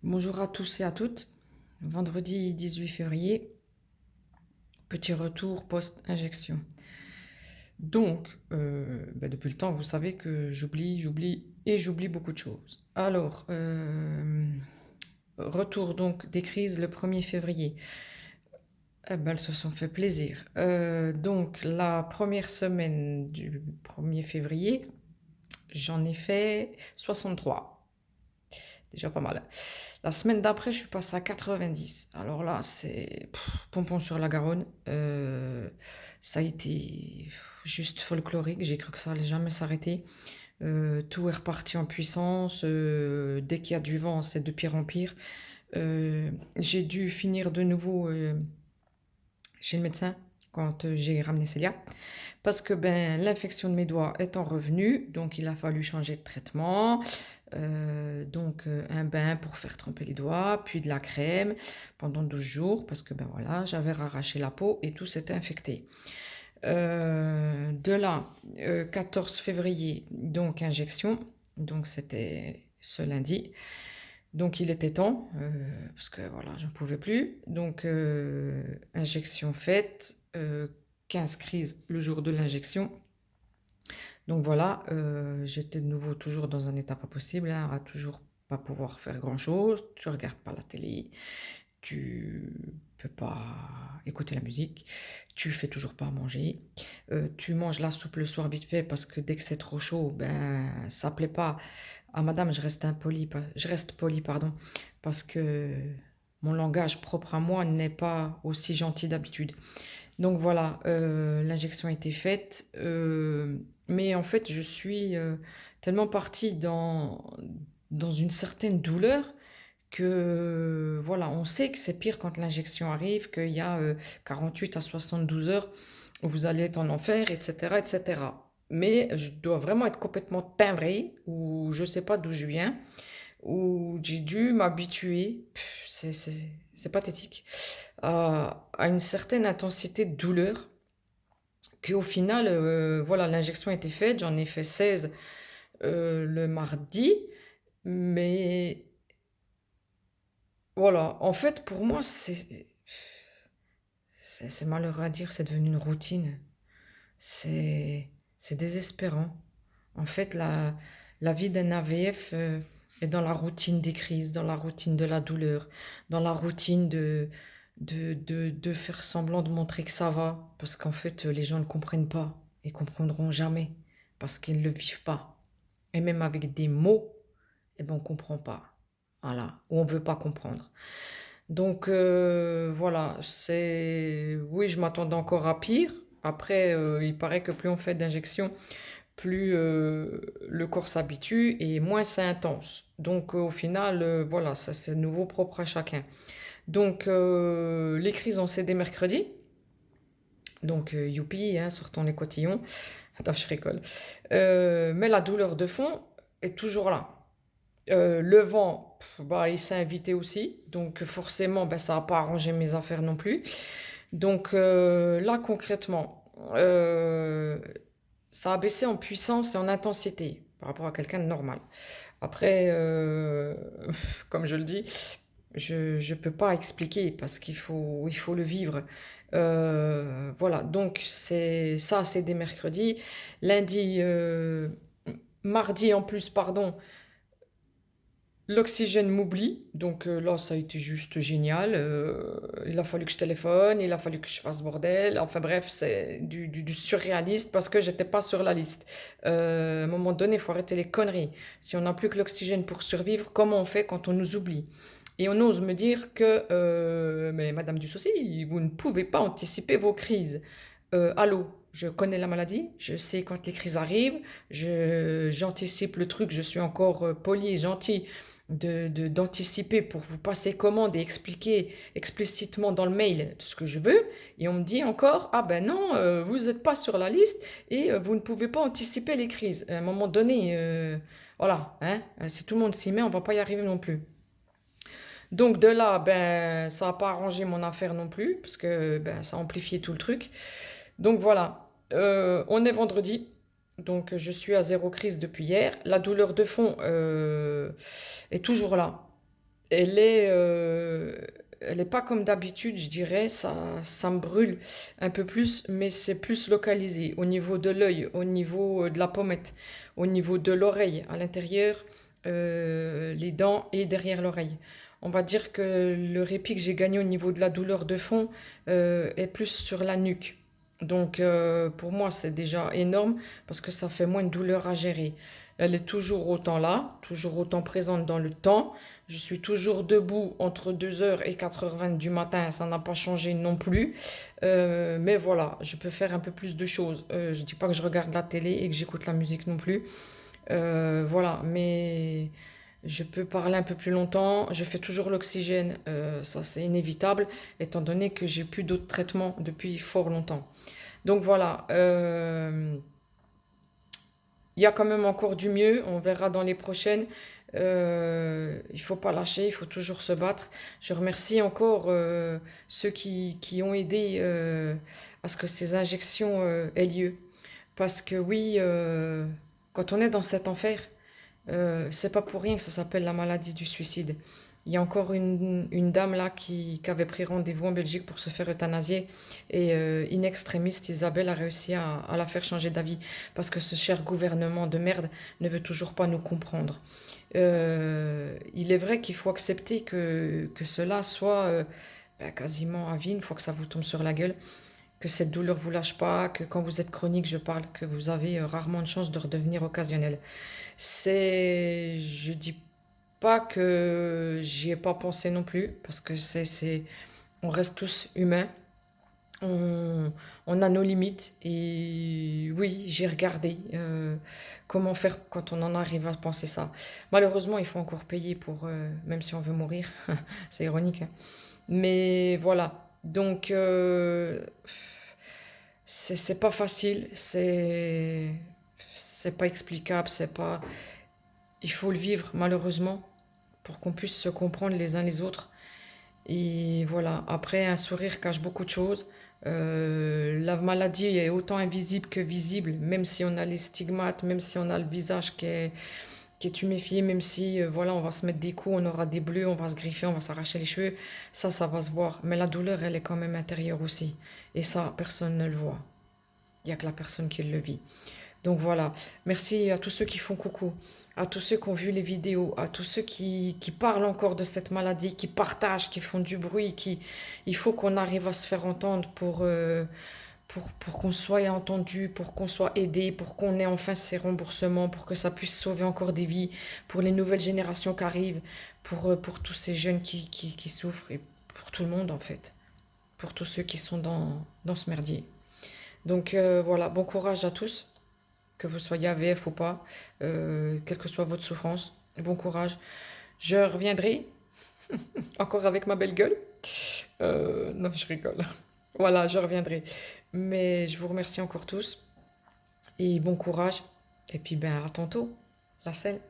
Bonjour à tous et à toutes. Vendredi 18 février, petit retour post-injection. Depuis le temps, vous savez que j'oublie beaucoup de choses. Retour donc des crises le 1er février. Elles se sont fait plaisir. Donc, la première semaine du 1er février, j'en ai fait 63. Déjà pas mal. La semaine d'après, je suis passée à 90. Alors là, c'est pompon sur la Garonne. Ça a été juste folklorique. J'ai cru que ça allait jamais s'arrêter. Tout est reparti en puissance. Dès qu'il y a du vent, c'est de pire en pire. J'ai dû finir de nouveau chez le médecin quand j'ai ramené Célia. Parce que l'infection de mes doigts étant revenue, donc il a fallu changer de traitement. Un bain pour faire tremper les doigts, puis de la crème pendant 12 jours, parce que voilà, j'avais arraché la peau et tout s'était infecté. De là, 14 février, donc injection, donc c'était ce lundi. Donc il était temps, parce que voilà, j'en pouvais plus. Injection faite, 15 crises le jour de l'injection. Donc voilà, j'étais de nouveau toujours dans un état pas possible, hein, à toujours pas pouvoir faire grand-chose. Tu regardes pas la télé, tu peux pas écouter la musique, tu fais toujours pas à manger. Tu manges la soupe le soir vite fait parce que dès que c'est trop chaud, ça plaît pas à madame, je reste poli, pardon, parce que mon langage propre à moi n'est pas aussi gentil d'habitude. Donc voilà, l'injection a été faite, mais en fait, je suis tellement partie dans une certaine douleur que voilà, on sait que c'est pire quand l'injection arrive, qu'il y a 48 à 72 heures où vous allez être en enfer, etc., etc. Mais je dois vraiment être complètement timbrée, ou je sais pas d'où je viens, où j'ai dû m'habituer, c'est pathétique, à une certaine intensité de douleur, qu'au final, voilà, l'injection a été faite, j'en ai fait 16 le mardi, mais voilà, en fait, pour moi, c'est malheureux à dire, c'est devenu une routine. C'est, c'est désespérant. En fait, la vie d'un AVF est dans la routine des crises, dans la routine de la douleur, dans la routine de faire semblant de montrer que ça va, parce qu'en fait, les gens ne comprennent pas et comprendront jamais, parce qu'ils ne le vivent pas. Et même avec des mots, on ne comprend pas. Voilà, ou on ne veut pas comprendre. Voilà, oui, je m'attendais encore à pire. Après, il paraît que plus on fait d'injections, plus le corps s'habitue et moins c'est intense. Au final, voilà, ça c'est nouveau propre à chacun. Les crises ont cédé mercredi. Youpi, hein, sortons les cotillons. Attends, je rigole. Mais la douleur de fond est toujours là. Le vent, il s'est invité aussi. Donc forcément, ça n'a pas arrangé mes affaires non plus. Là, concrètement, ça a baissé en puissance et en intensité par rapport à quelqu'un de normal. Après, comme je le dis, je ne peux pas expliquer parce il faut le vivre. Voilà, donc c'est dès mercredi. Lundi, mardi en plus, pardon, l'oxygène m'oublie, là ça a été juste génial. Il a fallu que je téléphone, il a fallu que je fasse bordel. Enfin bref, c'est du surréaliste parce que j'étais pas sur la liste. À un moment donné, il faut arrêter les conneries. Si on n'a plus que l'oxygène pour survivre, comment on fait quand on nous oublie? Et on ose me dire que, mais Madame Dussaucy, vous ne pouvez pas anticiper vos crises. Allô, je connais la maladie, je sais quand les crises arrivent, j'anticipe le truc, je suis encore poli et gentil d'anticiper pour vous passer commande et expliquer explicitement dans le mail tout ce que je veux. Et on me dit encore, ah ben non, vous n'êtes pas sur la liste et vous ne pouvez pas anticiper les crises. À un moment donné, voilà, hein, si tout le monde s'y met, on va pas y arriver non plus. Donc de là, ça n'a pas arrangé mon affaire non plus, parce que ça a amplifié tout le truc. Donc voilà, on est vendredi, donc je suis à zéro crise depuis hier. La douleur de fond est toujours là. Elle est, euh, elle est pas comme d'habitude, je dirais. Ça me brûle un peu plus, mais c'est plus localisé au niveau de l'œil, au niveau de la pommette, au niveau de l'oreille, à l'intérieur, les dents et derrière l'oreille. On va dire que le répit que j'ai gagné au niveau de la douleur de fond est plus sur la nuque. Donc pour moi, c'est déjà énorme parce que ça fait moins de douleur à gérer. Elle est toujours autant là, toujours autant présente dans le temps. Je suis toujours debout entre 2 heures et 4h20 du matin, ça n'a pas changé non plus. Mais voilà, je peux faire un peu plus de choses. Je ne dis pas que je regarde la télé et que j'écoute la musique non plus. Voilà, mais je peux parler un peu plus longtemps. Je fais toujours l'oxygène, ça c'est inévitable, étant donné que j'ai plus d'autres traitements depuis fort longtemps. Donc voilà, il y a quand même encore du mieux, on verra dans les prochaines. Il faut pas lâcher, il faut toujours se battre. Je remercie encore ceux qui ont aidé à ce que ces injections aient lieu. Parce que oui, quand on est dans cet enfer, c'est pas pour rien que ça s'appelle la maladie du suicide. Il y a encore une dame là qui avait pris rendez-vous en Belgique pour se faire euthanasier et in extremis, Isabelle a réussi à la faire changer d'avis parce que ce cher gouvernement de merde ne veut toujours pas nous comprendre. Il est vrai qu'il faut accepter que cela soit ben, quasiment à vie, une fois que ça vous tombe sur la gueule, que cette douleur vous lâche pas, que quand vous êtes chronique, je parle, que vous avez rarement de chance de redevenir occasionnel. Je dis pas que j'y ai pas pensé non plus, parce que on reste tous humains, on, on a nos limites, et oui, j'ai regardé comment faire quand on en arrive à penser ça. Malheureusement, il faut encore payer pour, même si on veut mourir, c'est ironique, hein. Mais voilà, donc c'est pas facile, c'est pas explicable, c'est pas, il faut le vivre malheureusement pour qu'on puisse se comprendre les uns les autres. Et voilà, après, un sourire cache beaucoup de choses. La maladie est autant invisible que visible, même si on a les stigmates, même si on a le visage qui est tuméfié, même si voilà, on va se mettre des coups, on aura des bleus, on va se griffer, on va s'arracher les cheveux, ça va se voir. Mais la douleur, elle est quand même intérieure aussi. Et ça, personne ne le voit. Il n'y a que la personne qui le vit. Donc voilà, merci à tous ceux qui font coucou, à tous ceux qui ont vu les vidéos, à tous ceux qui parlent encore de cette maladie, qui partagent, qui font du bruit, il faut qu'on arrive à se faire entendre pour qu'on soit entendu, pour qu'on soit aidé, pour qu'on ait enfin ces remboursements, pour que ça puisse sauver encore des vies, pour les nouvelles générations qui arrivent, pour tous ces jeunes qui souffrent et pour tout le monde en fait, pour tous ceux qui sont dans ce merdier. Donc voilà, bon courage à tous que vous soyez AVF ou pas, quelle que soit votre souffrance. Bon courage. Je reviendrai encore avec ma belle gueule. Non, je rigole. Voilà, je reviendrai. Mais je vous remercie encore tous et bon courage. Et puis ben à tantôt, la selle.